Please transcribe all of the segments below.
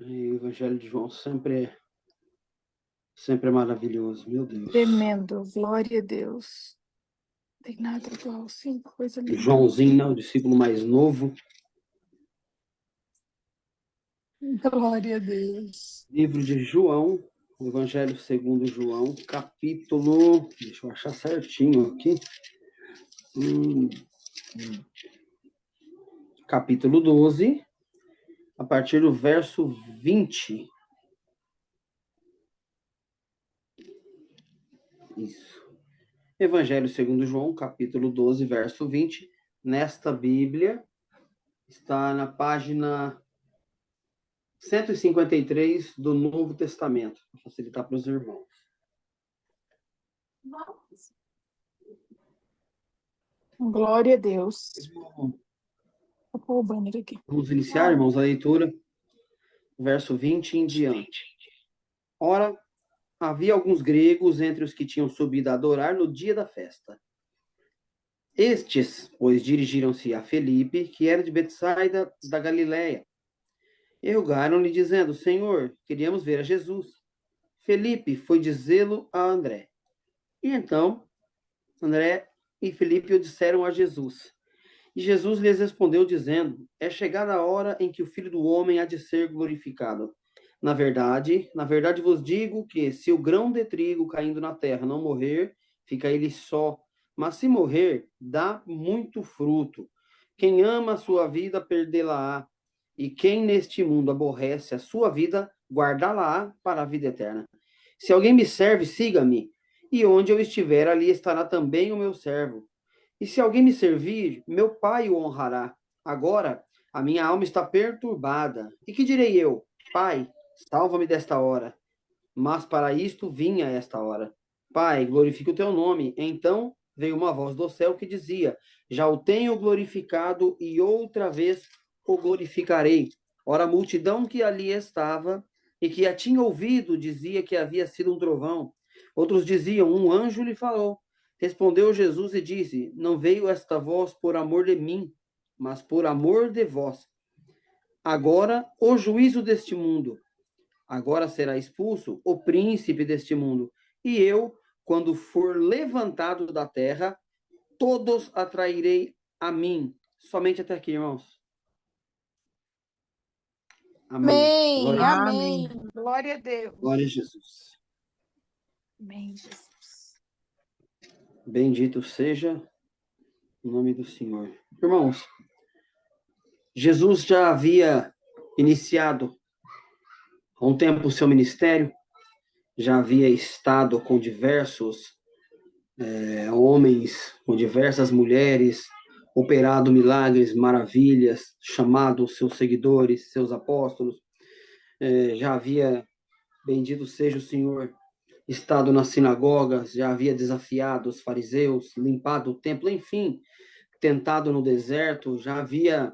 E o Evangelho de João sempre é maravilhoso, meu Deus. Tremendo, glória a Deus. Tem nada igual, sim, coisa linda. Joãozinho, né, o discípulo mais novo. Glória a Deus. Livro de João, o Evangelho segundo João, capítulo... Deixa eu achar certinho aqui. Capítulo 12, a partir do verso 20. Isso. Evangelho segundo João, capítulo 12, verso 20. Nesta Bíblia, está na página 153 do Novo Testamento, para facilitar para os irmãos. Glória a Deus. Vou pôr o banner aqui. Vamos iniciar, irmãos, a leitura, verso 20 em diante. Ora, havia alguns gregos entre os que tinham subido a adorar no dia da festa. Estes, pois, dirigiram-se a Felipe, que era de Betsaida da Galiléia, e rogaram-lhe, dizendo: Senhor, queríamos ver a Jesus. Felipe foi dizê-lo a André. E então, André e Felipe o disseram a Jesus. E Jesus lhes respondeu, dizendo: É chegada a hora em que o Filho do Homem há de ser glorificado. Na verdade vos digo que, se o grão de trigo caindo na terra não morrer, fica ele só. Mas se morrer, dá muito fruto. Quem ama a sua vida, perdê-la-á. E quem neste mundo aborrece a sua vida, guardá-la-á para a vida eterna. Se alguém me serve, siga-me. E onde eu estiver, ali estará também o meu servo. E se alguém me servir, meu Pai o honrará. Agora, a minha alma está perturbada. E que direi eu? Pai, salva-me desta hora. Mas para isto vinha esta hora. Pai, glorifica o teu nome. Então veio uma voz do céu que dizia: Já o tenho glorificado e outra vez o glorificarei. Ora, a multidão que ali estava e que a tinha ouvido dizia que havia sido um trovão. Outros diziam: Um anjo lhe falou. Respondeu Jesus e disse: Não veio esta voz por amor de mim, mas por amor de vós. Agora, o juízo deste mundo. Agora será expulso o príncipe deste mundo. E eu, quando for levantado da terra, todos atrairei a mim. Somente até aqui, irmãos. Amém. Amém, amém. Glória a Deus. Glória a Jesus. Amém, Jesus. Bendito seja o nome do Senhor. Irmãos, Jesus já havia iniciado há um tempo o seu ministério, já havia estado com diversos homens, com diversas mulheres, operado milagres, maravilhas, chamado seus seguidores, seus apóstolos, já havia, bendito seja o Senhor, estado nas sinagogas, já havia desafiado os fariseus, limpado o templo, enfim, tentado no deserto, já havia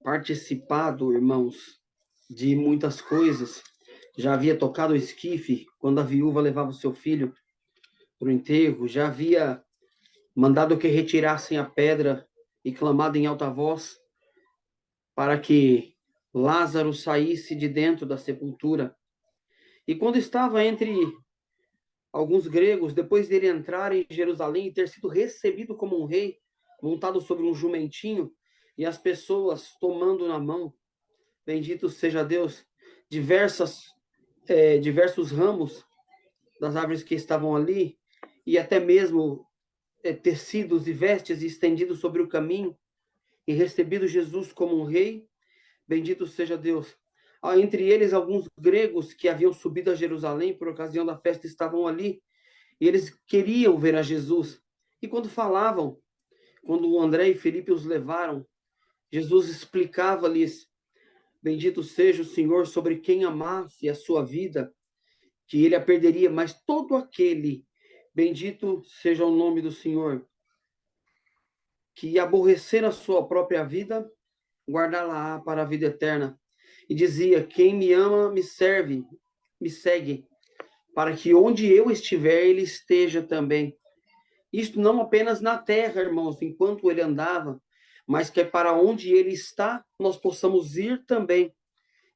participado, irmãos, de muitas coisas, já havia tocado o esquife quando a viúva levava o seu filho para o enterro, já havia mandado que retirassem a pedra e clamado em alta voz para que Lázaro saísse de dentro da sepultura. E quando estava entre alguns gregos, depois dele entrar em Jerusalém e ter sido recebido como um rei, montado sobre um jumentinho, e as pessoas tomando na mão, bendito seja Deus, diversos ramos das árvores que estavam ali, e até mesmo tecidos e vestes estendidos sobre o caminho, e recebido Jesus como um rei, bendito seja Deus. Há entre eles alguns gregos que haviam subido a Jerusalém por ocasião da festa estavam ali, e eles queriam ver a Jesus. E quando falavam, quando André e Felipe os levaram, Jesus explicava-lhes, bendito seja o Senhor, sobre quem amasse a sua vida, que ele a perderia, mas todo aquele, bendito seja o nome do Senhor, que aborrecer a sua própria vida, guardá-la para a vida eterna. E dizia: quem me ama, me serve, me segue, para que onde eu estiver, ele esteja também. Isto não apenas na terra, irmãos, enquanto ele andava, mas que é para onde ele está, nós possamos ir também.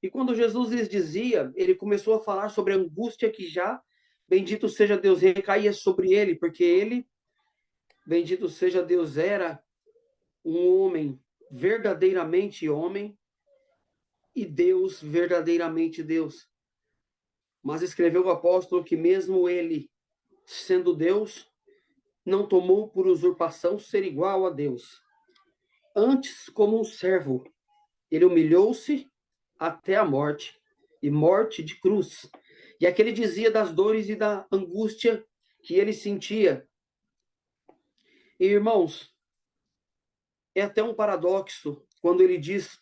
E quando Jesus lhes dizia, ele começou a falar sobre a angústia que já, bendito seja Deus, recaía sobre ele, porque ele, bendito seja Deus, era um homem, verdadeiramente homem, e Deus, verdadeiramente Deus. Mas escreveu o apóstolo que mesmo ele, sendo Deus, não tomou por usurpação ser igual a Deus. Antes, como um servo, ele humilhou-se até a morte, e morte de cruz. E aqui ele dizia das dores e da angústia que ele sentia. E, irmãos, é até um paradoxo quando ele diz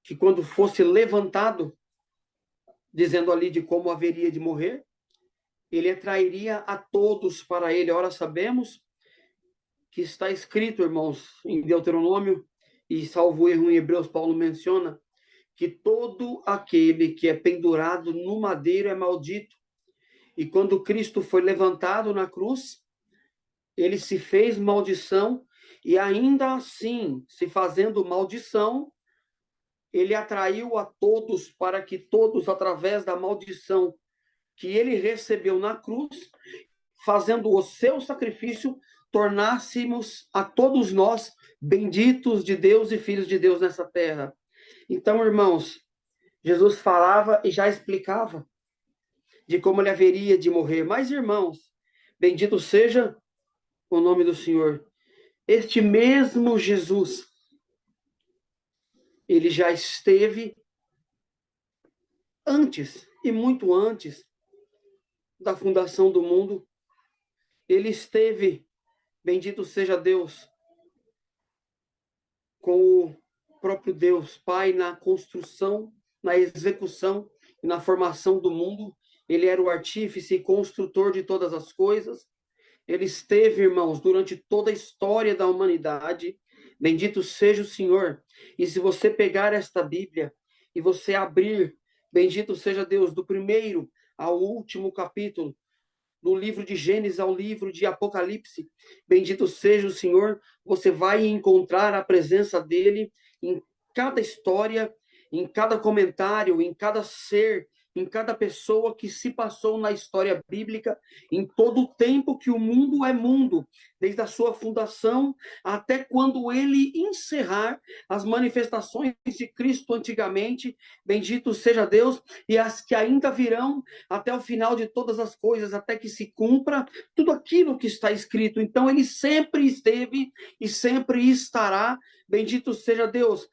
que quando fosse levantado, dizendo ali de como haveria de morrer, ele atrairia a todos para ele. Ora, sabemos que está escrito, irmãos, em Deuteronômio, e salvo erro em Hebreus, Paulo menciona, que todo aquele que é pendurado no madeiro é maldito. E quando Cristo foi levantado na cruz, ele se fez maldição, e ainda assim, se fazendo maldição, ele atraiu a todos para que todos, através da maldição que ele recebeu na cruz, fazendo o seu sacrifício, tornássemos a todos nós benditos de Deus e filhos de Deus nessa terra. Então, irmãos, Jesus falava e já explicava de como ele haveria de morrer. Mas, irmãos, bendito seja o nome do Senhor. Este mesmo Jesus, ele já esteve antes, e muito antes da fundação do mundo. Ele esteve, bendito seja Deus, com o próprio Deus Pai na construção, na execução e na formação do mundo. Ele era o artífice e construtor de todas as coisas. Ele esteve, irmãos, durante toda a história da humanidade. Bendito seja o Senhor. E se você pegar esta Bíblia e você abrir, bendito seja Deus, do primeiro ao último capítulo, do livro de Gênesis ao livro de Apocalipse, bendito seja o Senhor, você vai encontrar a presença dele em cada história, em cada comentário, em cada ser, em cada pessoa que se passou na história bíblica, em todo o tempo que o mundo é mundo, desde a sua fundação até quando ele encerrar as manifestações de Cristo antigamente, bendito seja Deus, e as que ainda virão até o final de todas as coisas, até que se cumpra tudo aquilo que está escrito. Então ele sempre esteve e sempre estará, bendito seja Deus,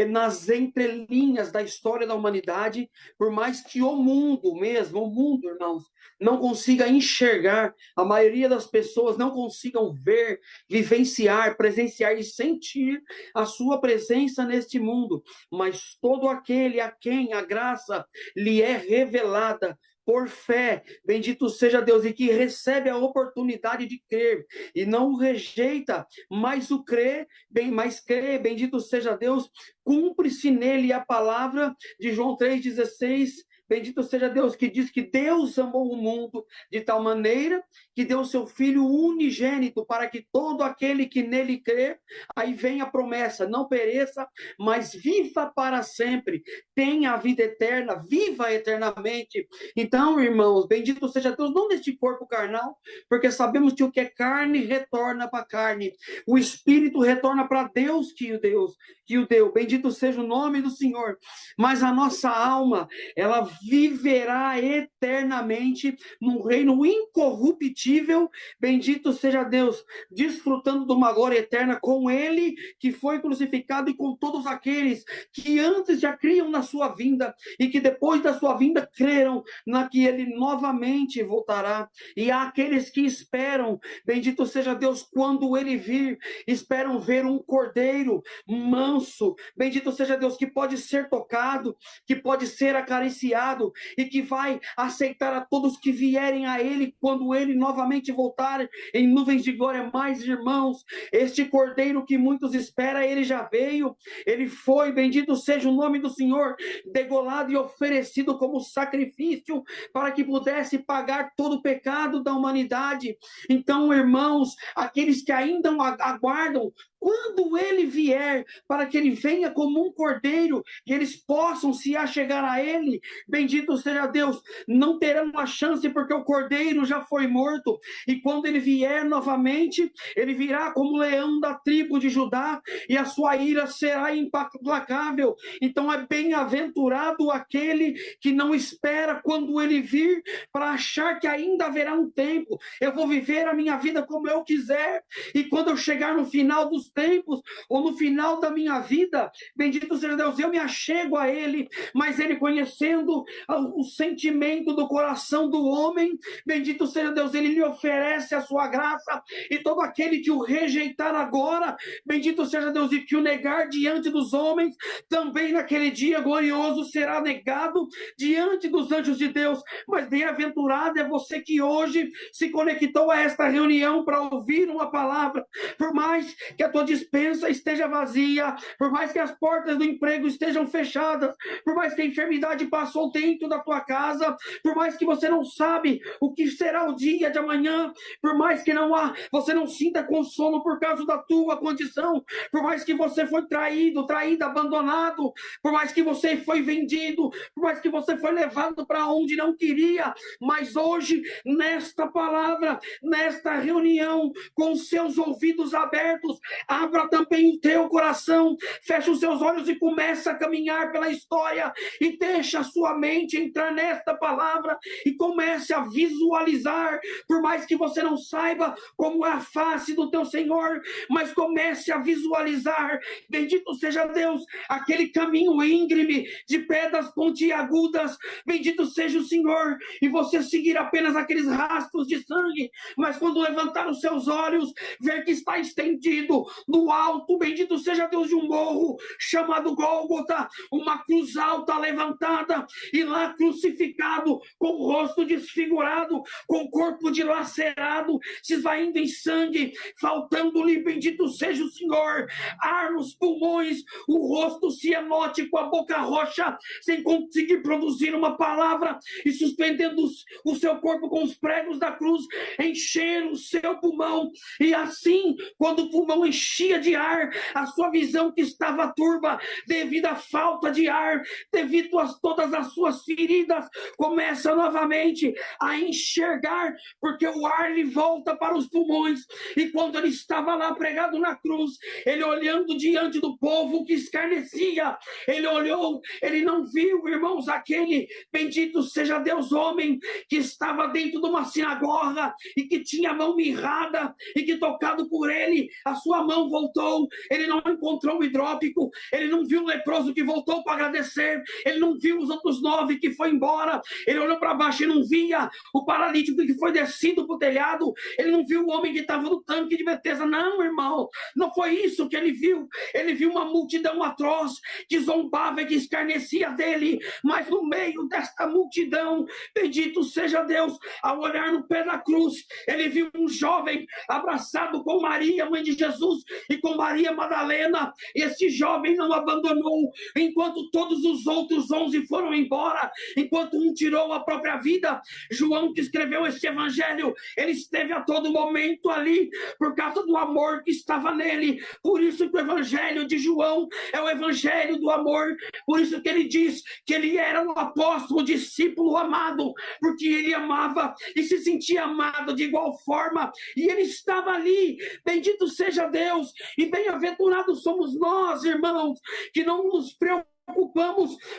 nas entrelinhas da história da humanidade, por mais que o mundo mesmo, o mundo, irmãos, não consiga enxergar, a maioria das pessoas não consigam ver, vivenciar, presenciar e sentir a sua presença neste mundo, mas todo aquele a quem a graça lhe é revelada por fé, bendito seja Deus, e que recebe a oportunidade de crer, e não rejeita, mas o crê, mas crê, bendito seja Deus, cumpre-se nele a palavra de João 3,16, bendito seja Deus, que diz que Deus amou o mundo de tal maneira que deu seu Filho unigênito para que todo aquele que nele crê, aí vem a promessa, não pereça, mas viva para sempre, tenha a vida eterna, viva eternamente. Então, irmãos, bendito seja Deus, não neste corpo carnal, porque sabemos que o que é carne retorna para a carne, o Espírito retorna para Deus que o deu, bendito seja o nome do Senhor, mas a nossa alma, ela viverá eternamente num reino incorruptível, bendito seja Deus, desfrutando de uma glória eterna com ele que foi crucificado e com todos aqueles que antes já criam na sua vinda e que depois da sua vinda creram na que ele novamente voltará. E há aqueles que esperam, bendito seja Deus, quando ele vir, esperam ver um cordeiro manso, bendito seja Deus, que pode ser tocado, que pode ser acariciado e que vai aceitar a todos que vierem a ele quando ele novamente voltar em nuvens de glória. Mais, irmãos, este cordeiro que muitos esperam, ele já veio, ele foi, bendito seja o nome do Senhor, degolado e oferecido como sacrifício para que pudesse pagar todo o pecado da humanidade. Então, irmãos, aqueles que ainda aguardam quando ele vier, para que ele venha como um cordeiro e eles possam se achegar a ele, bendito seja Deus, não terão a chance porque o cordeiro já foi morto, e quando ele vier novamente, ele virá como leão da tribo de Judá, e a sua ira será implacável. Então é bem-aventurado aquele que não espera quando ele vir, para achar que ainda haverá um tempo, eu vou viver a minha vida como eu quiser, e quando eu chegar no final dos tempos, ou no final da minha vida, bendito seja Deus, eu me achego a ele, mas ele, conhecendo o sentimento do coração do homem, bendito seja Deus, ele lhe oferece a sua graça, e todo aquele que o rejeitar agora, bendito seja Deus, e que o negar diante dos homens, também naquele dia glorioso será negado diante dos anjos de Deus. Mas bem-aventurado é você que hoje se conectou a esta reunião para ouvir uma palavra. Por mais que a tua despensa esteja vazia, por mais que as portas do emprego estejam fechadas, por mais que a enfermidade passou dentro da tua casa, por mais que você não sabe o que será o dia de amanhã, por mais que você não sinta consolo por causa da tua condição, por mais que você foi traído, traída, abandonado, por mais que você foi vendido, por mais que você foi levado para onde não queria, mas hoje, nesta palavra, nesta reunião, com seus ouvidos abertos, abra também o teu coração, fecha os seus olhos e começa a caminhar pela história, e deixa a sua mente entrar nesta palavra, e comece a visualizar, por mais que você não saiba como é a face do teu Senhor, mas comece a visualizar, bendito seja Deus, aquele caminho íngreme, de pedras pontiagudas, bendito seja o Senhor, e você seguir apenas aqueles rastros de sangue, mas quando levantar os seus olhos, ver que está estendido no alto, bendito seja Deus, de um morro chamado Gólgota, uma cruz alta levantada, e lá crucificado, com o rosto desfigurado, com o corpo dilacerado, se esvaindo em sangue, faltando-lhe, bendito seja o Senhor, ar nos pulmões, o rosto cianótico, a boca roxa, sem conseguir produzir uma palavra, e suspendendo o seu corpo com os pregos da cruz, encher o seu pulmão, e assim, quando o pulmão enchia de ar, a sua visão que estava turva, devido à falta de ar, devido a todas as suas feridas, começa novamente a enxergar, porque o ar lhe volta para os pulmões, e quando ele estava lá pregado na cruz, ele olhando diante do povo que escarnecia, ele olhou, ele não viu, irmãos, aquele, bendito seja Deus, homem, que estava dentro de uma sinagoga, e que tinha a mão mirrada, e que tocado por ele, a sua mão voltou, ele não encontrou o hidrópico, ele não viu o leproso que voltou para agradecer, ele não viu os outros 9 que foi embora, ele olhou para baixo e não via o paralítico que foi descido para o telhado, ele não viu o homem que estava no tanque de Betesda, não, irmão, não foi isso que ele viu uma multidão atroz, que zombava e que escarnecia dele, mas no meio desta multidão, bendito seja Deus, ao olhar no pé da cruz, ele viu um jovem abraçado com Maria, mãe de Jesus, e com Maria Madalena. Este jovem não abandonou, enquanto todos os outros 11 foram embora, enquanto um tirou a própria vida. João, que escreveu este evangelho, ele esteve a todo momento ali, por causa do amor que estava nele. Por isso que o evangelho de João é o evangelho do amor, por isso que ele diz que ele era um apóstolo, um discípulo amado, porque ele amava e se sentia amado de igual forma, e ele estava ali, bendito seja Deus, e bem-aventurados somos nós, irmãos, que não nos preocupamos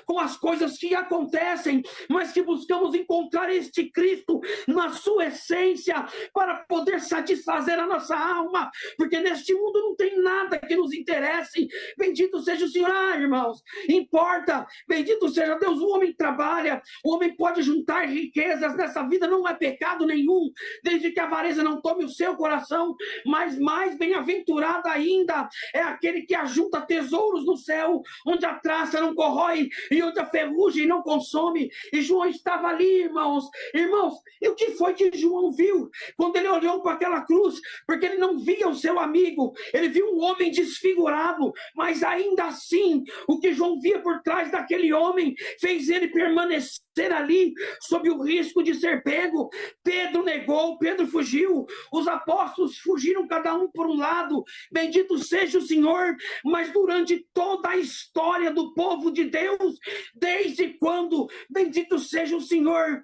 com as coisas que acontecem, mas que buscamos encontrar este Cristo na sua essência, para poder satisfazer a nossa alma, porque neste mundo não tem nada que nos interesse. Bendito seja o Senhor, irmãos, importa, bendito seja Deus, o homem trabalha, o homem pode juntar riquezas nessa vida, não é pecado nenhum, desde que a avareza não tome o seu coração, mas mais bem-aventurado ainda é aquele que ajunta tesouros no céu, onde a traça não corrói e onde a ferrugem não consome. E João estava ali, irmãos, e o que foi que João viu quando ele olhou para aquela cruz? Porque ele não via o seu amigo, ele viu um homem desfigurado, mas ainda assim, o que João via por trás daquele homem fez ele permanecer ali, sob o risco de ser pego. Pedro negou, Pedro fugiu, os apóstolos fugiram cada um por um lado, bendito seja o Senhor, mas durante toda a história do povo de Deus, desde quando, bendito seja o Senhor,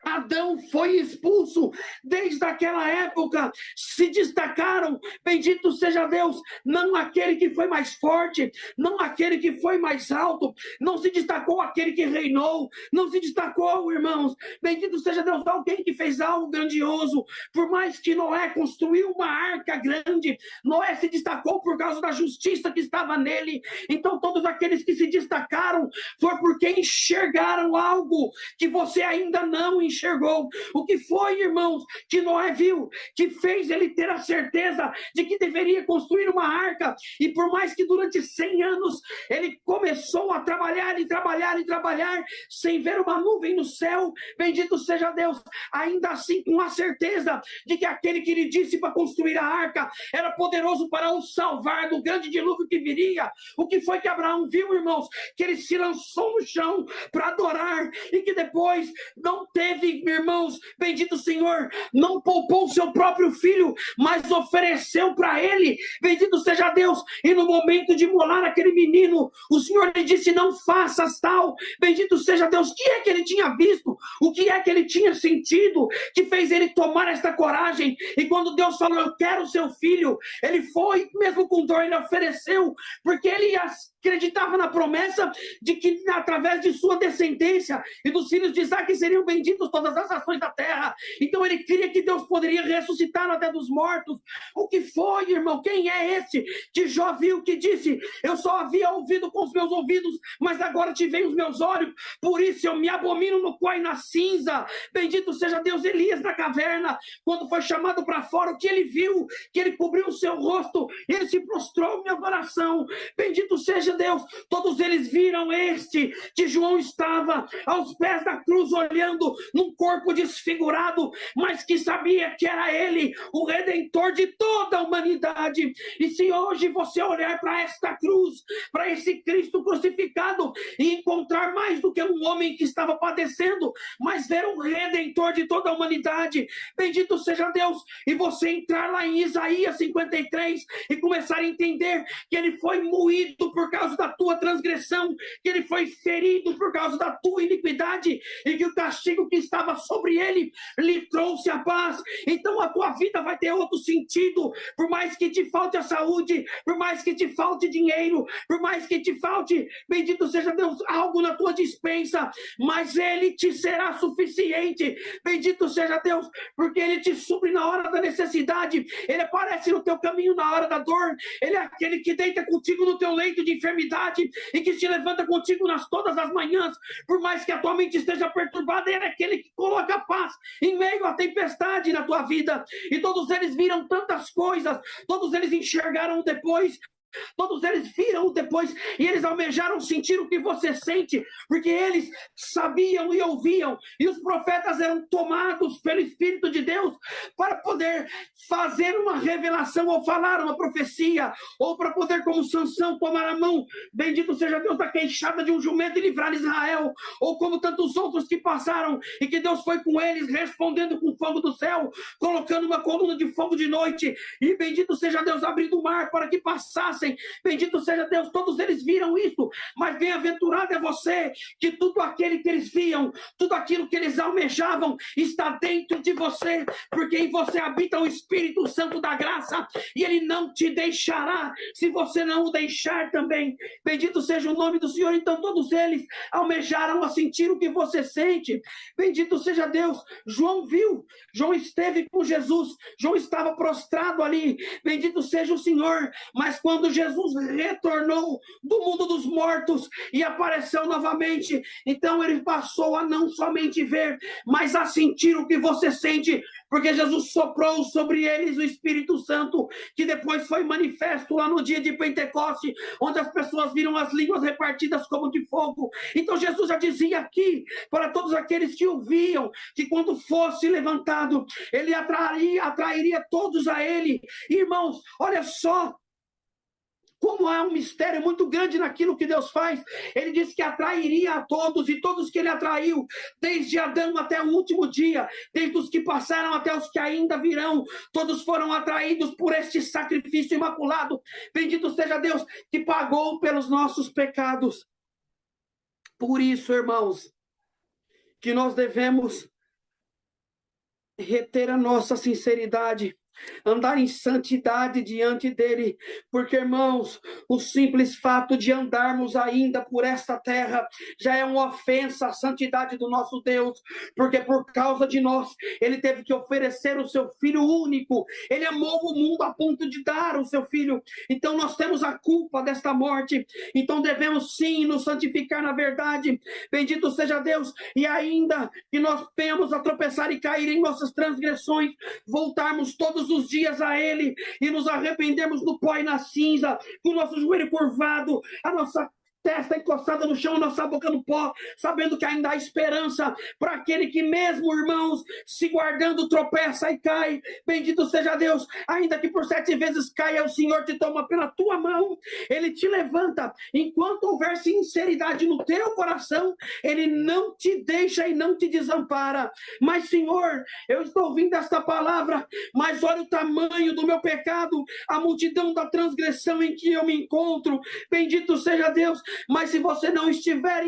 Adão foi expulso, desde aquela época se destacaram, bendito seja Deus, não aquele que foi mais forte, não aquele que foi mais alto, não se destacou aquele que reinou, não se destacou, irmãos, bendito seja Deus, alguém que fez algo grandioso. Por mais que Noé construiu uma arca grande, Noé se destacou por causa da justiça que estava nele. Então todos aqueles que se destacaram foi porque enxergaram algo que você ainda não enxergou. O que foi, irmãos, que Noé viu, que fez ele ter a certeza de que deveria construir uma arca, e por mais que durante 100 anos ele começou a trabalhar e trabalhar e trabalhar, sem ver uma nuvem no céu, bendito seja Deus, ainda assim com a certeza de que aquele que lhe disse para construir a arca era poderoso para o salvar do grande dilúvio que viria. O que foi que Abraão viu, irmãos? Que ele se lançou no chão para adorar, e que depois não teve, irmãos, bendito Senhor, não poupou seu próprio filho, mas ofereceu para ele, bendito seja Deus, e no momento de molar aquele menino, o Senhor lhe disse: não faças tal. Bendito seja Deus. O que é que ele tinha visto? O que é que ele tinha sentido que fez ele tomar esta coragem? E quando Deus falou: eu quero o seu filho, ele foi, mesmo com dor, ele ofereceu, porque ele acreditava na promessa de que através de sua descendência e dos filhos de Isaac seriam benditos todas as nações da terra. Então ele cria que Deus poderia ressuscitá-lo até dos mortos. O que foi, irmão? Quem é esse que Jó viu, que disse: eu só havia ouvido com os meus ouvidos, mas agora te veem os meus olhos, por isso eu me abomino no pó e na cinza. Bendito seja Deus. Elias na caverna, quando foi chamado para fora, o que ele viu? Que ele cobriu o seu rosto, ele se prostrou em adoração. Bendito seja Deus. Todos eles viram este que João estava aos pés da cruz, olhando num corpo desfigurado, mas que sabia que era ele, o Redentor de toda a humanidade. E se hoje você olhar para esta cruz, para esse Cristo crucificado, e encontrar mais do que um homem que estava padecendo, mas ver um Redentor de toda a humanidade, bendito seja Deus, e você entrar lá em Isaías 53 e começar a entender que ele foi moído por causa da tua transgressão, que ele foi ferido por causa da tua iniquidade, e que o castigo que estava sobre ele lhe trouxe a paz. Então a tua vida vai ter outro sentido. Por mais que te falte a saúde, por mais que te falte dinheiro, por mais que te falte, bendito seja Deus, algo na tua despensa, mas ele te será suficiente. Bendito seja Deus, porque ele te supre na hora da necessidade, ele aparece no teu caminho na hora da dor, ele é aquele que deita contigo no teu leito de enfermidade e que te levanta contigo todas as manhãs. Por mais que a tua mente esteja perturbada, ele é aquele que coloca paz em meio à tempestade na tua vida. E todos eles viram tantas coisas, todos eles enxergaram depois, todos eles viram depois, e eles almejaram sentir o que você sente, porque eles sabiam e ouviam, e os profetas eram tomados pelo Espírito de Deus para poder fazer uma revelação, ou falar uma profecia, ou para poder, como Sansão, tomar a mão, bendito seja Deus, da queixada de um jumento e livrar Israel, ou como tantos outros que passaram, e que Deus foi com eles, respondendo com fogo do céu, colocando uma coluna de fogo de noite, e bendito seja Deus, abrindo o mar para que passasse. Bendito seja Deus, todos eles viram isso, mas bem-aventurado é você, que tudo aquele que eles viam, tudo aquilo que eles almejavam, está dentro de você, porque em você habita o Espírito Santo da graça, e ele não te deixará, se você não o deixar também. Bendito seja o nome do Senhor. Então todos eles almejaram a sentir o que você sente. Bendito seja Deus. João viu, João esteve com Jesus, João estava prostrado ali, bendito seja o Senhor, mas quando Jesus retornou do mundo dos mortos e apareceu novamente, então ele passou a não somente ver, mas a sentir o que você sente, porque Jesus soprou sobre eles o Espírito Santo, que depois foi manifesto lá no dia de Pentecoste, onde as pessoas viram as línguas repartidas como de fogo. Então Jesus já dizia aqui, para todos aqueles que o viam, que quando fosse levantado, ele atrairia todos a ele. Irmãos, olha só, como há um mistério muito grande naquilo que Deus faz. Ele disse que atrairia a todos, e todos que ele atraiu, desde Adão até o último dia, desde os que passaram até os que ainda virão, todos foram atraídos por este sacrifício imaculado. Bendito seja Deus que pagou pelos nossos pecados. Por isso, irmãos, que nós devemos reter a nossa sinceridade, andar em santidade diante dele, porque, irmãos, o simples fato de andarmos ainda por esta terra já é uma ofensa à santidade do nosso Deus, porque por causa de nós, ele teve que oferecer o seu Filho único. Ele amou o mundo a ponto de dar o seu Filho. Então nós temos a culpa desta morte, então devemos sim nos santificar na verdade. Bendito seja Deus. E ainda que nós venhamos a tropeçar e cair em nossas transgressões, voltarmos todos os dias a ele e nos arrependermos no pó e na cinza, com o nosso joelho curvado, a nossa testa encostada no chão, a nossa boca no pó, sabendo que ainda há esperança para aquele que mesmo, irmãos, se guardando, tropeça e cai. Bendito seja Deus, ainda que por 7 vezes caia, o Senhor te toma pela tua mão, ele te levanta. Enquanto houver sinceridade no teu coração, ele não te deixa e não te desampara. Mas, Senhor, eu estou ouvindo esta palavra, mas olha o tamanho do meu pecado, a multidão da transgressão em que eu me encontro. Bendito seja Deus. Mas se você não estiver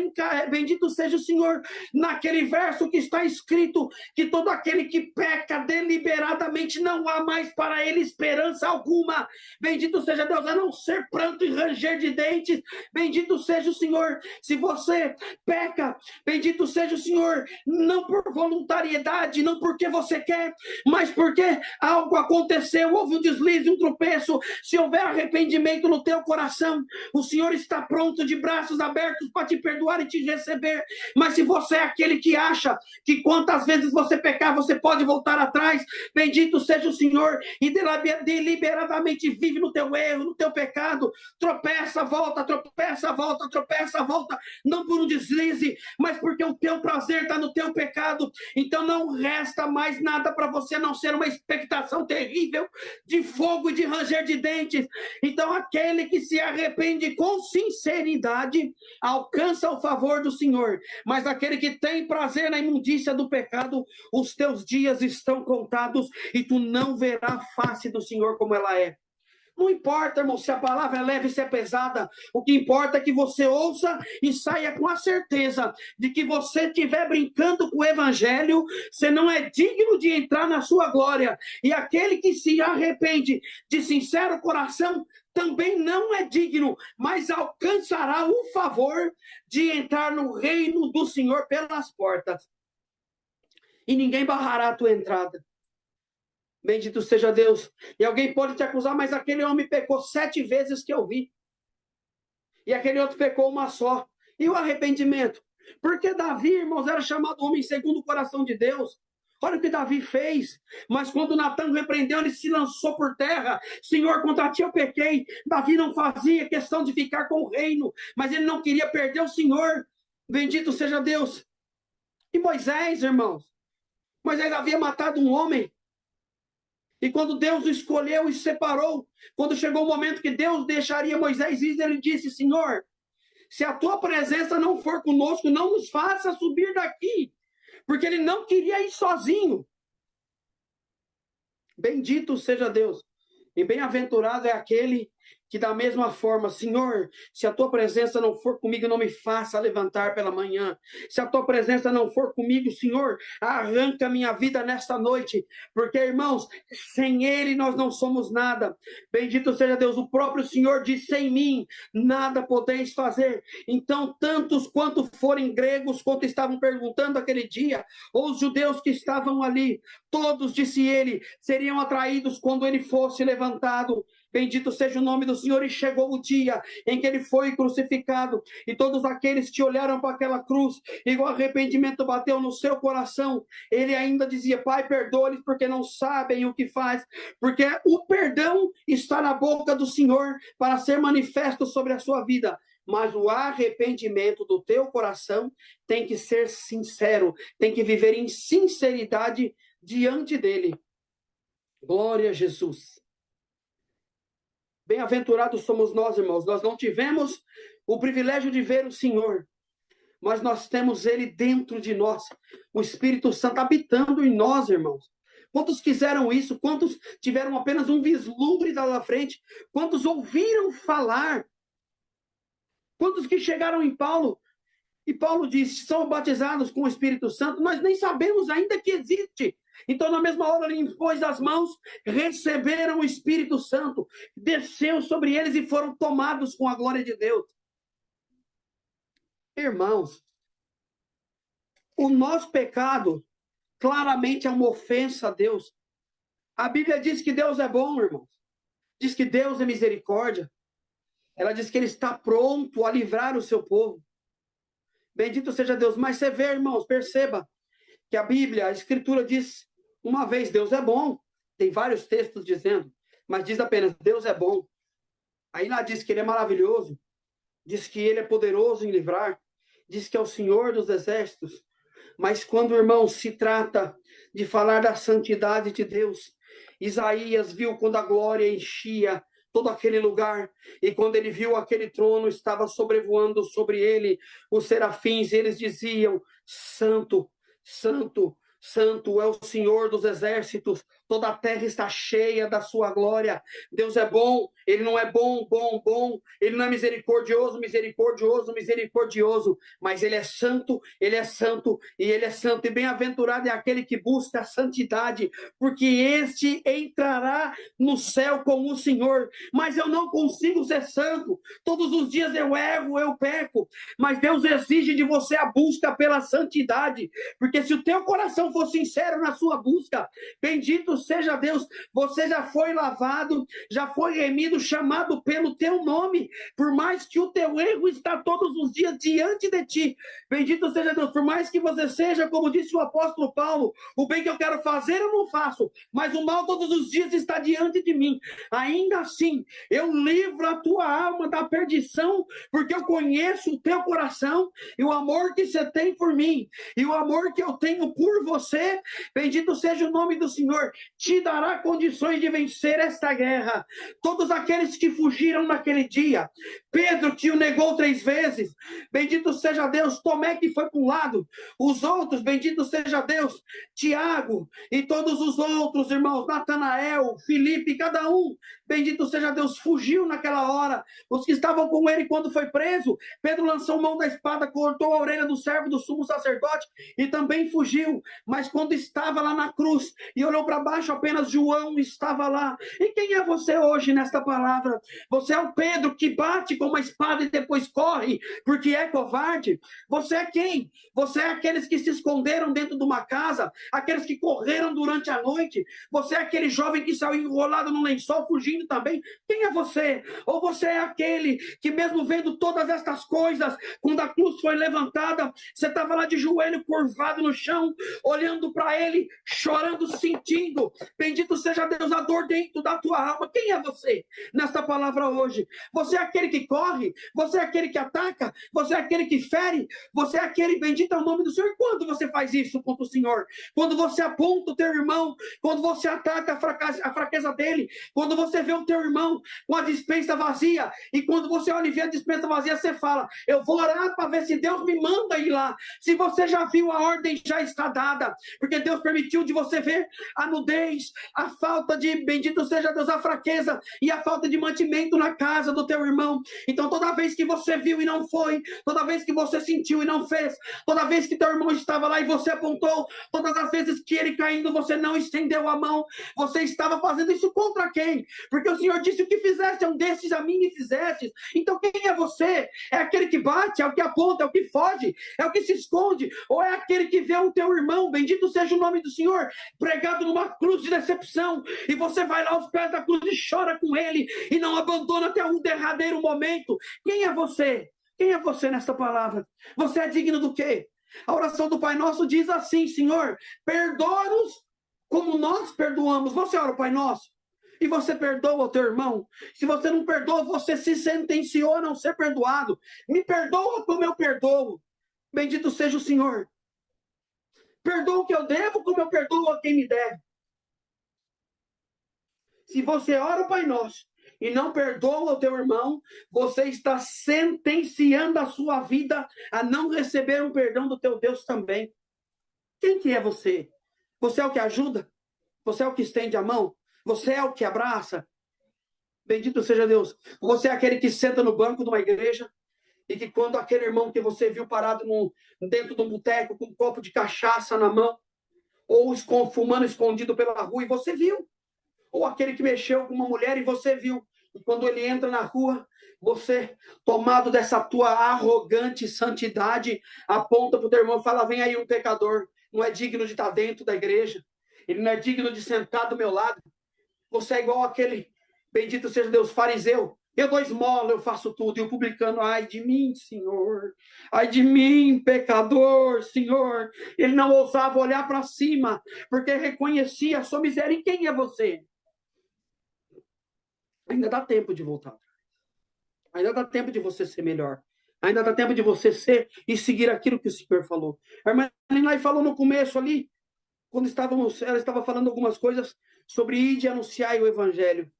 bendito seja o Senhor, naquele verso que está escrito, que todo aquele que peca deliberadamente, não há mais para ele esperança alguma. Bendito seja Deus, a não ser pranto e ranger de dentes. Bendito seja o Senhor. Se você peca, bendito seja o Senhor, não por voluntariedade, não porque você quer, mas porque algo aconteceu, houve um deslize, um tropeço. Se houver arrependimento no teu coração, o Senhor está pronto, de braços abertos, para te perdoar e te receber. Mas se você é aquele que acha que quantas vezes você pecar, você pode voltar atrás, bendito seja o Senhor, e deliberadamente vive no teu erro, no teu pecado, tropeça, volta, tropeça, volta, tropeça, volta, não por um deslize, mas porque o teu prazer está no teu pecado. Então não resta mais nada para você, a não ser uma expectação terrível de fogo e de ranger de dentes. Então aquele que se arrepende com sinceridade alcança o favor do Senhor, mas aquele que tem prazer na imundícia do pecado, os teus dias estão contados e tu não verás a face do Senhor como ela é. Não importa, irmão, se a palavra é leve, se é pesada. O que importa é que você ouça e saia com a certeza de que você estiver brincando com o evangelho, você não é digno de entrar na sua glória. E aquele que se arrepende de sincero coração também não é digno, mas alcançará o favor de entrar no reino do Senhor pelas portas. E ninguém barrará a tua entrada. Bendito seja Deus. E alguém pode te acusar, mas aquele homem pecou 7 vezes que eu vi. E aquele outro pecou uma só. E o arrependimento? Porque Davi, irmãos, era chamado homem segundo o coração de Deus. Olha o que Davi fez. Mas quando Natan repreendeu, ele se lançou por terra. Senhor, contra ti eu pequei. Davi não fazia questão de ficar com o reino, mas ele não queria perder o Senhor. Bendito seja Deus. E Moisés, irmãos? Moisés havia matado um homem. E quando Deus o escolheu e separou, quando chegou o momento que Deus deixaria Moisés ir, ele disse: Senhor, se a tua presença não for conosco, não nos faça subir daqui. Porque ele não queria ir sozinho. Bendito seja Deus. E bem-aventurado é aquele que da mesma forma, Senhor, se a tua presença não for comigo, não me faça levantar pela manhã. Se a tua presença não for comigo, Senhor, arranca minha vida nesta noite, porque, irmãos, sem ele nós não somos nada. Bendito seja Deus, o próprio Senhor diz: sem mim nada podeis fazer. Então, tantos quanto forem gregos, quanto estavam perguntando aquele dia, ou os judeus que estavam ali, todos, disse ele, seriam atraídos quando ele fosse levantado. Bendito seja o nome do Senhor. E chegou o dia em que ele foi crucificado, e todos aqueles que olharam para aquela cruz e o arrependimento bateu no seu coração, ele ainda dizia: Pai, perdoa-lhes porque não sabem o que faz, porque o perdão está na boca do Senhor para ser manifesto sobre a sua vida. Mas o arrependimento do teu coração tem que ser sincero, tem que viver em sinceridade diante dele. Glória a Jesus. Bem-aventurados somos nós, irmãos. Nós não tivemos o privilégio de ver o Senhor, mas nós temos Ele dentro de nós, o Espírito Santo habitando em nós, irmãos. Quantos quiseram isso? Quantos tiveram apenas um vislumbre da frente? Quantos ouviram falar? Quantos que chegaram em Paulo? E Paulo disse, são batizados com o Espírito Santo, nós nem sabemos ainda que existe. Então, na mesma hora, ele impôs as mãos, receberam o Espírito Santo, desceu sobre eles e foram tomados com a glória de Deus. Irmãos, o nosso pecado claramente é uma ofensa a Deus. A Bíblia diz que Deus é bom, irmãos. Diz que Deus é misericórdia. Ela diz que Ele está pronto a livrar o seu povo. Bendito seja Deus. Mas você vê, irmãos, perceba que a Bíblia, a Escritura diz uma vez, Deus é bom. Tem vários textos dizendo, mas diz apenas, Deus é bom. Aí lá diz que Ele é maravilhoso, diz que Ele é poderoso em livrar, diz que é o Senhor dos exércitos. Mas quando, irmão, se trata de falar da santidade de Deus, Isaías viu quando a glória enchia todo aquele lugar, e quando ele viu aquele trono, estava sobrevoando sobre ele os serafins, e eles diziam, Santo, Santo, Santo é o Senhor dos exércitos, toda a terra está cheia da sua glória. Deus é bom, Ele não é bom, Ele não é misericordioso, misericordioso, mas Ele é santo, e Ele é santo, e bem-aventurado é aquele que busca a santidade, porque este entrará no céu com o Senhor. Mas eu não consigo ser santo, todos os dias eu erro, eu peco, mas Deus exige de você a busca pela santidade, porque se o teu coração for sincero na sua busca, bendito seja Deus, você já foi lavado, já foi remido, chamado pelo teu nome, por mais que o teu erro está todos os dias diante de ti, bendito seja Deus, por mais que você seja, como disse o apóstolo Paulo, o bem que eu quero fazer eu não faço, mas o mal todos os dias está diante de mim, ainda assim, eu livro a tua alma da perdição, porque eu conheço o teu coração, e o amor que você tem por mim, e o amor que eu tenho por você, bendito seja o nome do Senhor, te dará condições de vencer esta guerra. Todos aqueles que fugiram naquele dia, Pedro que o negou 3 vezes, bendito seja Deus, Tomé que foi para um lado, os outros, bendito seja Deus, Tiago e todos os outros irmãos, Natanael, Filipe, cada um, bendito seja Deus, fugiu naquela hora. Os que estavam com ele quando foi preso, Pedro lançou mão da espada, cortou a orelha do servo do sumo sacerdote e também fugiu. Mas quando estava lá na cruz e olhou para baixo, apenas João estava lá. E quem é você hoje nesta palavra? Você é o Pedro que bate com uma espada e depois corre porque é covarde? Você é quem? Você é aqueles que se esconderam dentro de uma casa, aqueles que correram durante a noite? Você é aquele jovem que saiu enrolado no lençol fugindo também? Quem é você? Ou você é aquele que mesmo vendo todas estas coisas, quando a cruz foi levantada, você estava lá de joelho curvado no chão, olhando para ele, chorando, sentindo, bendito seja Deus, a dor dentro da tua alma. Quem é você nesta palavra hoje? Você é aquele que corre? Você é aquele que ataca? Você é aquele que fere? Você é aquele, bendito é o nome do Senhor? Quando você faz isso contra o Senhor? Quando você aponta o teu irmão, quando você ataca a fraqueza dele, quando você vê o teu irmão com a despensa vazia, e quando você olha e vê a despensa vazia, você fala, eu vou orar para ver se Deus me manda ir lá. Se você já viu, a ordem já está dada, porque Deus permitiu de você ver a nudez, a falta de, bendito seja Deus, a fraqueza e a falta de mantimento na casa do teu irmão. Então toda vez que você viu e não foi, toda vez que você sentiu e não fez, toda vez que teu irmão estava lá e você apontou, todas as vezes que ele caindo, você não estendeu a mão, você estava fazendo isso contra quem? Porque o Senhor disse, o que fizeste a um desses, a mim me fizeste. Então quem é você? É aquele que bate, é o que aponta, é o que foge, é o que se esconde, ou é aquele que vê o teu irmão, bendito seja o nome do Senhor, pregado numa cruz de decepção, e você vai lá aos pés da cruz e chora com ele, e não abandona até um derradeiro momento? Quem é você? Quem é você nesta palavra? Você é digno do quê? A oração do Pai Nosso diz assim, Senhor, perdoa-nos como nós perdoamos. Você ora o Pai Nosso e você perdoa o teu irmão. Se você não perdoa, você se sentenciou a não ser perdoado. Me perdoa como eu perdoo. Bendito seja o Senhor. Perdoa o que eu devo como eu perdoo a quem me deve. Se você ora o Pai Nosso e não perdoa o teu irmão, você está sentenciando a sua vida a não receber um perdão do teu Deus também. Quem que é você? Você é o que ajuda? Você é o que estende a mão? Você é o que abraça? Bendito seja Deus. Você é aquele que senta no banco de uma igreja e que quando aquele irmão que você viu parado dentro de um boteco com um copo de cachaça na mão, ou fumando escondido pela rua e você viu, ou aquele que mexeu com uma mulher e você viu, e quando ele entra na rua, você, tomado dessa tua arrogante santidade, aponta para o teu irmão e fala: vem aí um pecador, não é digno de estar dentro da igreja, ele não é digno de sentar do meu lado. Você é igual aquele, bendito seja Deus, fariseu. Eu dou esmola, eu faço tudo. E o publicano: ai de mim, Senhor. Ai de mim, pecador, Senhor. Ele não ousava olhar para cima, porque reconhecia a sua miséria. E quem é você? Ainda dá tempo de voltar. Ainda dá tempo de você ser melhor. Ainda dá tempo de você ser e seguir aquilo que o Senhor falou. A irmã Nilai falou no começo ali, quando ela estava falando algumas coisas sobre ir e anunciar o evangelho.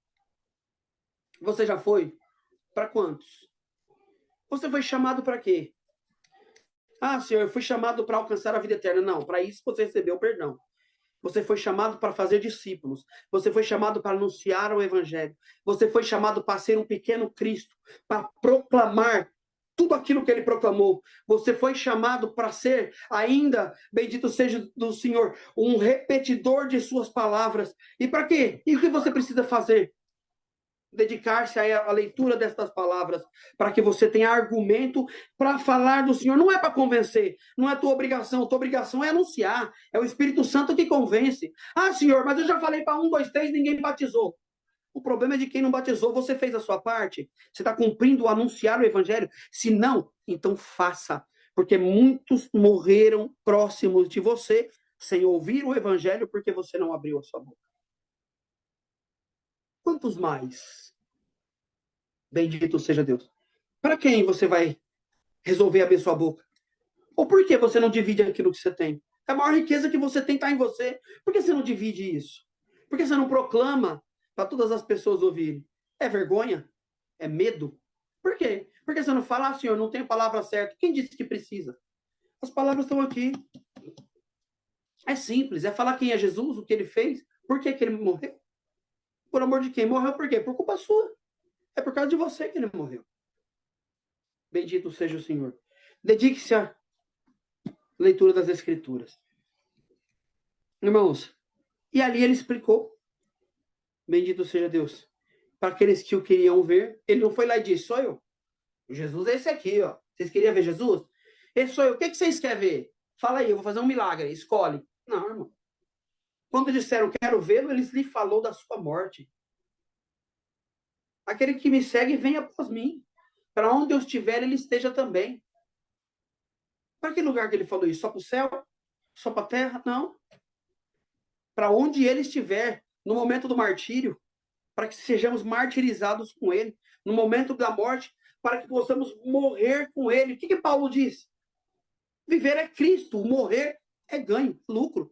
Você já foi? Para quantos? Você foi chamado para quê? Ah, Senhor, eu fui chamado para alcançar a vida eterna. Não, para isso você recebeu perdão. Você foi chamado para fazer discípulos. Você foi chamado para anunciar o evangelho. Você foi chamado para ser um pequeno Cristo, para proclamar tudo aquilo que ele proclamou. Você foi chamado para ser ainda, bendito seja do Senhor, um repetidor de suas palavras. E para quê? E o que você precisa fazer? Dedicar-se à leitura destas palavras, para que você tenha argumento para falar do Senhor. Não é para convencer, não é tua obrigação é anunciar, é o Espírito Santo que convence. Ah, Senhor, mas eu já falei para 1, 2, 3, ninguém batizou. O problema é de quem não batizou. Você fez a sua parte? Você está cumprindo o anunciar o evangelho? Se não, então faça, porque muitos morreram próximos de você sem ouvir o evangelho porque você não abriu a sua boca. Quantos mais? Bendito seja Deus. Para quem você vai resolver abrir sua boca? Ou por que você não divide aquilo que você tem? A maior riqueza que você tem está em você. Por que você não divide isso? Por que você não proclama para todas as pessoas ouvirem? É vergonha? É medo? Por quê? Por que você não fala: Senhor, não tem a palavra certa? Quem disse que precisa? As palavras estão aqui. É simples, é falar quem é Jesus, o que ele fez, por que ele morreu. Por amor de quem? Morreu por quê? Por culpa sua. É por causa de você que ele morreu. Bendito seja o Senhor. Dedique-se à leitura das Escrituras. Irmãos, e ali ele explicou, bendito seja Deus, para aqueles que o queriam ver. Ele não foi lá e disse: sou eu. Jesus é esse aqui, ó. Vocês queriam ver Jesus? Esse sou eu. O que vocês querem ver? Fala aí, eu vou fazer um milagre. Escolhe. Não, irmão. Quando disseram quero vê-lo, ele lhe falou da sua morte. Aquele que me segue, vem após mim. Para onde eu estiver, ele esteja também. Para que lugar que ele falou isso? Só para o céu? Só para a terra? Não. Para onde ele estiver, no momento do martírio, para que sejamos martirizados com ele, no momento da morte, para que possamos morrer com ele. O que Paulo diz? Viver é Cristo, morrer é ganho, lucro.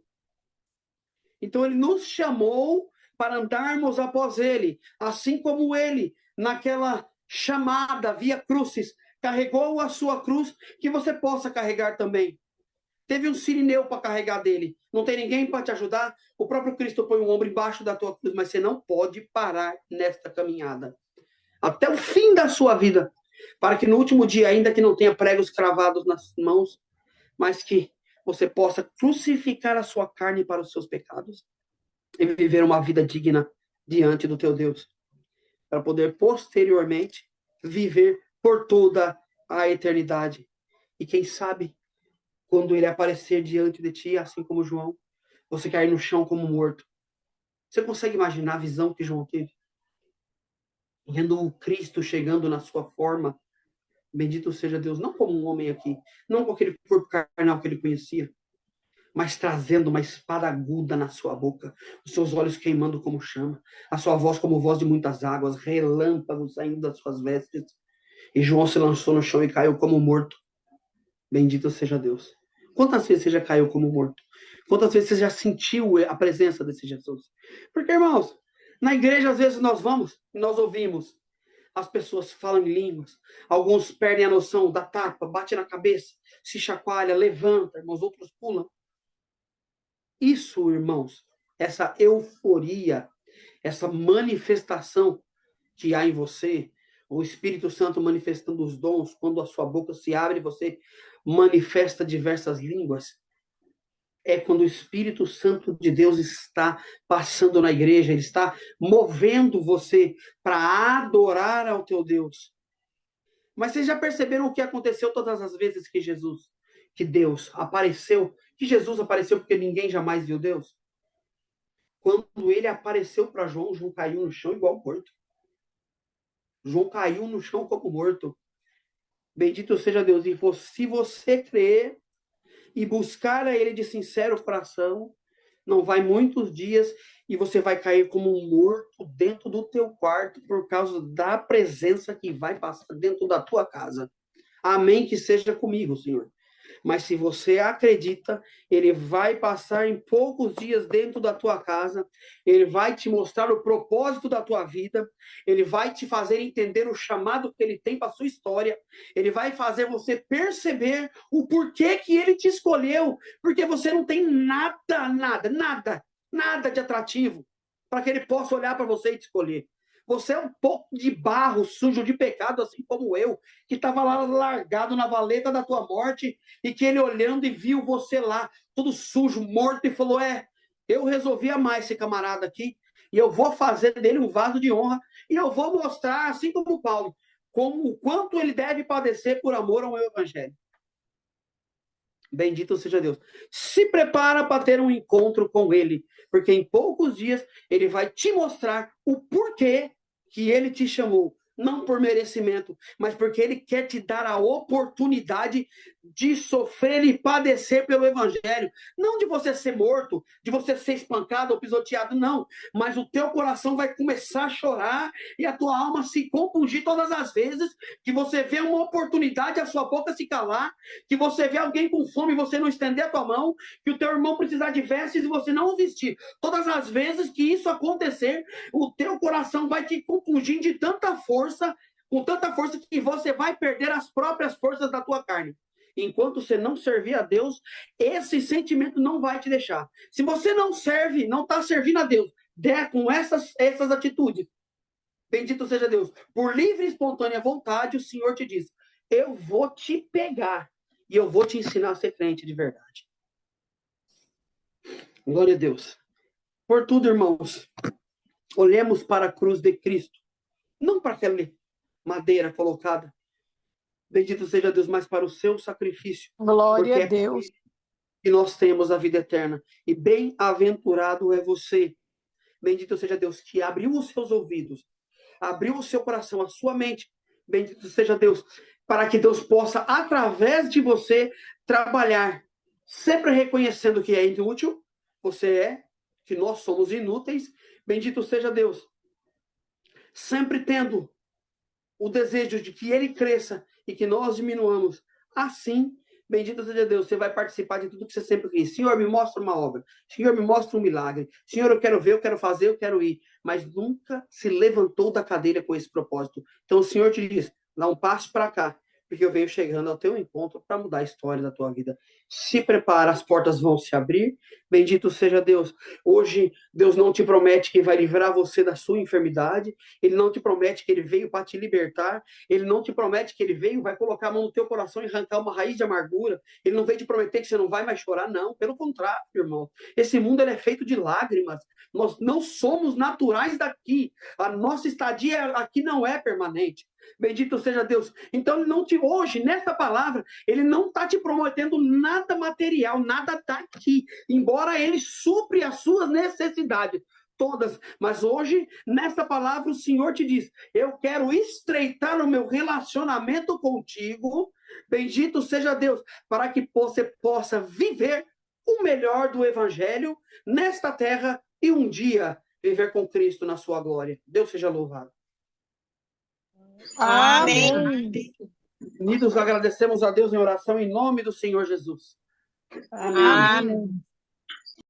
Então ele nos chamou para andarmos após ele, assim como ele, naquela chamada via crucis, carregou a sua cruz, que você possa carregar também. Teve um sirineu para carregar dele. Não tem ninguém para te ajudar? O próprio Cristo põe um ombro embaixo da tua cruz, mas você não pode parar nesta caminhada. Até o fim da sua vida. Para que no último dia, ainda que não tenha pregos cravados nas mãos, mas que você possa crucificar a sua carne para os seus pecados e viver uma vida digna diante do teu Deus. Para poder posteriormente viver por toda a eternidade. E quem sabe, quando ele aparecer diante de ti, assim como João, você cair no chão como morto. Você consegue imaginar a visão que João teve? Vendo o Cristo chegando na sua forma, bendito seja Deus, não como um homem aqui, não com aquele corpo carnal que ele conhecia, mas trazendo uma espada aguda na sua boca, os seus olhos queimando como chama, a sua voz como voz de muitas águas, relâmpagos saindo das suas vestes. E João se lançou no chão e caiu como morto. Bendito seja Deus. Quantas vezes você já caiu como morto? Quantas vezes você já sentiu a presença desse Jesus? Porque, irmãos, Na igreja, às vezes, nós vamos e nós ouvimos. As pessoas falam em línguas. Alguns perdem a noção da tapa, bate na cabeça, se chacoalha, levanta, irmãos, outros pulam. Isso, irmãos, essa euforia, essa manifestação que há em você, o Espírito Santo manifestando os dons, quando a sua boca se abre, você manifesta diversas línguas. É quando o Espírito Santo de Deus está passando na igreja, ele está movendo você para adorar ao teu Deus. Mas vocês já perceberam o que aconteceu todas as vezes que Deus apareceu, que Jesus apareceu porque ninguém jamais viu Deus? Quando ele apareceu para João, João caiu no chão igual morto. João caiu no chão como morto. Bendito seja Deus. E se você crer e buscar a ele de sincero coração, não vai muitos dias e você vai cair como um morto dentro do teu quarto por causa da presença que vai passar dentro da tua casa. Amém que seja comigo, Senhor. Mas se você acredita, ele vai passar em poucos dias dentro da tua casa, ele vai te mostrar o propósito da tua vida, ele vai te fazer entender o chamado que ele tem para a sua história, ele vai fazer você perceber o porquê que ele te escolheu, porque você não tem nada de atrativo para que ele possa olhar para você e te escolher. Você é um pouco de barro sujo de pecado, assim como eu, que estava lá largado na valeta da tua morte, e que ele olhando e viu você lá, todo sujo, morto, e falou, eu resolvi amar esse camarada aqui, e eu vou fazer dele um vaso de honra, e eu vou mostrar, assim como Paulo, como o quanto ele deve padecer por amor ao meu evangelho. Bendito seja Deus. Se prepara para ter um encontro com ele, porque em poucos dias ele vai te mostrar o porquê que ele te chamou. Não por merecimento, mas porque ele quer te dar a oportunidade de sofrer e padecer pelo evangelho. Não de você ser morto, de você ser espancado ou pisoteado, não. Mas o teu coração vai começar a chorar e a tua alma se compungir todas as vezes que você vê uma oportunidade, a sua boca se calar, que você vê alguém com fome e você não estender a tua mão, que o teu irmão precisar de vestes e você não vestir. Todas as vezes que isso acontecer, o teu coração vai te compungir de tanta força, com tanta força que você vai perder as próprias forças da tua carne. Enquanto você não servir a Deus, esse sentimento não vai te deixar. Se você não serve, não está servindo a Deus, com essas atitudes, bendito seja Deus, por livre e espontânea vontade, o Senhor te diz, eu vou te pegar e eu vou te ensinar a ser crente de verdade. Glória a Deus. Por tudo, irmãos, olhemos para a cruz de Cristo, não para aquela madeira colocada, bendito seja Deus, mas para o seu sacrifício. Glória Porque a Deus. que nós temos a vida eterna. E bem-aventurado é você, bendito seja Deus, que abriu os seus ouvidos, abriu o seu coração, a sua mente, bendito seja Deus, para que Deus possa, através de você, trabalhar, sempre reconhecendo que é inútil, que nós somos inúteis, bendito seja Deus, sempre tendo o desejo de que ele cresça e que nós diminuamos. Assim, bendito seja Deus, você vai participar de tudo que você sempre quis. Senhor, me mostra uma obra. Senhor, me mostra um milagre. Senhor, eu quero ver, eu quero fazer, eu quero ir. Mas nunca se levantou da cadeira com esse propósito. Então o Senhor te diz, dá um passo para cá, porque eu venho chegando ao teu encontro para mudar a história da tua vida. Se prepara, as portas vão se abrir. Bendito seja Deus. Hoje, Deus não te promete que vai livrar você da sua enfermidade. Ele não te promete que ele veio para te libertar. Ele não te promete que ele veio, vai colocar a mão no teu coração e arrancar uma raiz de amargura. Ele não veio te prometer que você não vai mais chorar, não. Pelo contrário, irmão. Esse mundo ele é feito de lágrimas. Nós não somos naturais daqui. A nossa estadia aqui não é permanente. Bendito seja Deus. Então, ele não te, hoje, nessa palavra, ele não está te prometendo nada material, nada daqui. Embora ele supre as suas necessidades todas. Mas hoje, nessa palavra, o Senhor te diz, eu quero estreitar o meu relacionamento contigo, bendito seja Deus, para que você possa viver o melhor do Evangelho nesta terra e um dia viver com Cristo na sua glória. Deus seja louvado. Amém. Unidos, agradecemos a Deus em oração em nome do Senhor Jesus. Amém.